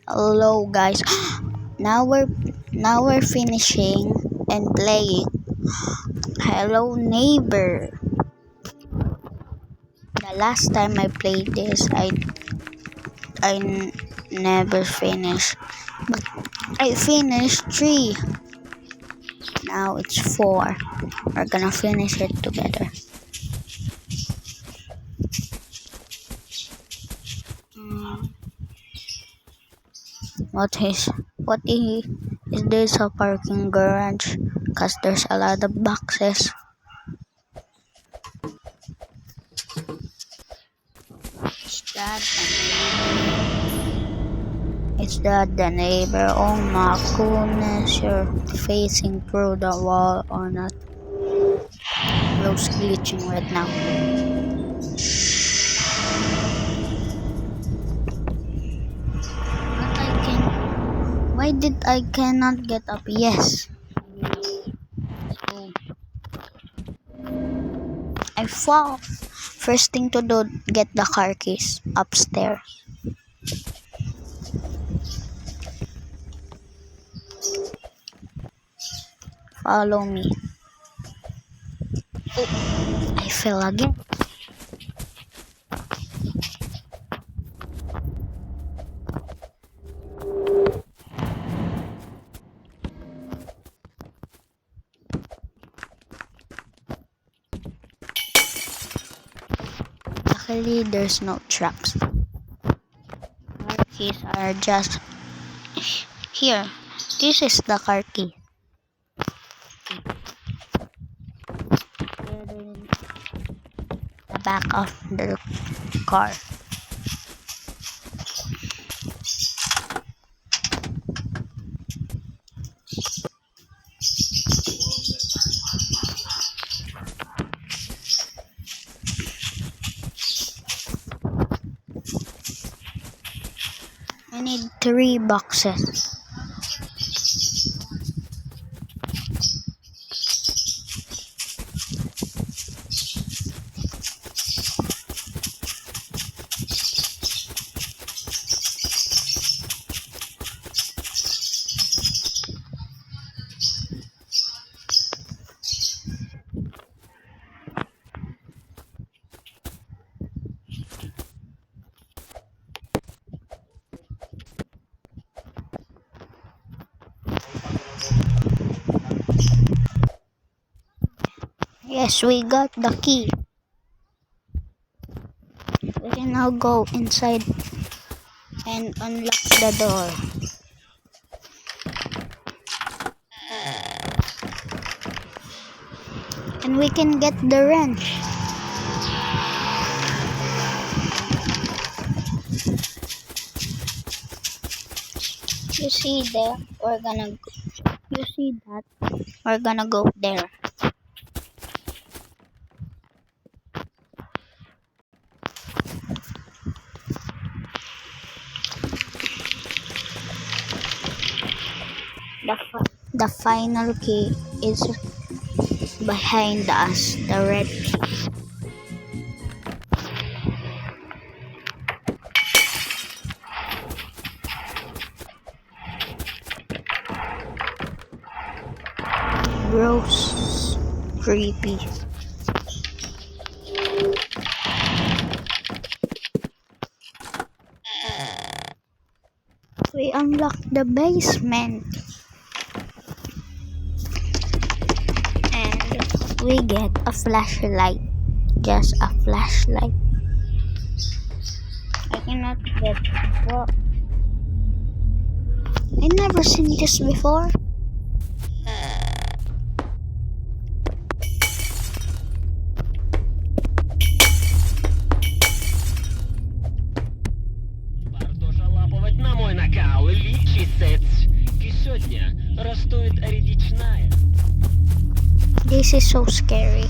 Hello guys. Now we're finishing and playing Hello Neighbor. The last time I played this, I never finished. But I finished 3. Now it's 4. We're gonna finish it together. Is this a parking garage? Cause there's a lot of boxes. Is that the neighbor? Oh my goodness, you're facing through the wall or not? Bro's glitching right now. Why did I cannot get up? Yes. I fall. First thing to do, get the car keys upstairs. Follow me. Oh, I fell again. Luckily, there's no traps. Car keys are just here. This is the car key. The back of the car. I need 3 boxes. Yes, we got the key. We can now go inside and unlock the door. And we can get the wrench. You see there? You see that? We're gonna go there. The final key is behind us, the red key. Gross, creepy. We unlocked the basement. We get a flashlight. Just a flashlight. I cannot get what? I never seen this before. Пожаловать на мой накал, лічиться, сьогодні ростует рідічная. This is so scary.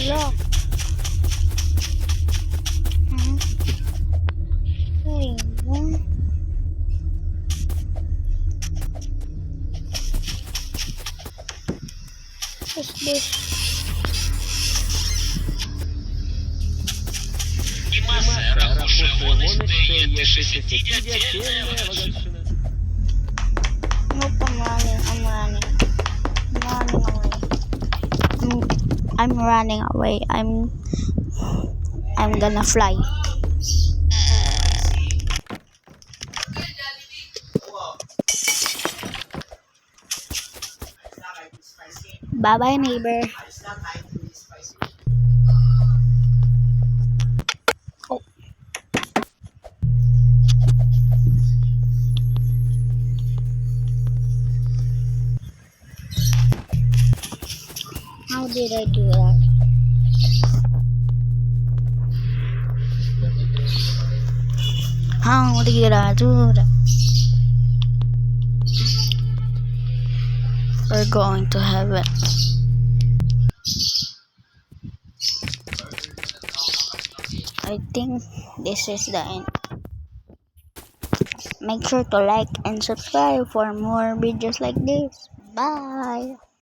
Look. What's this? Масса гоночці є 10-дященная вагоншина. Nope, I'm running. I'm running away. I'm gonna fly. Bye bye, neighbor. Oh. How did I do that? How did I do that? We're going to heaven. I think this is the end. Make sure to like and subscribe for more videos like this. Bye.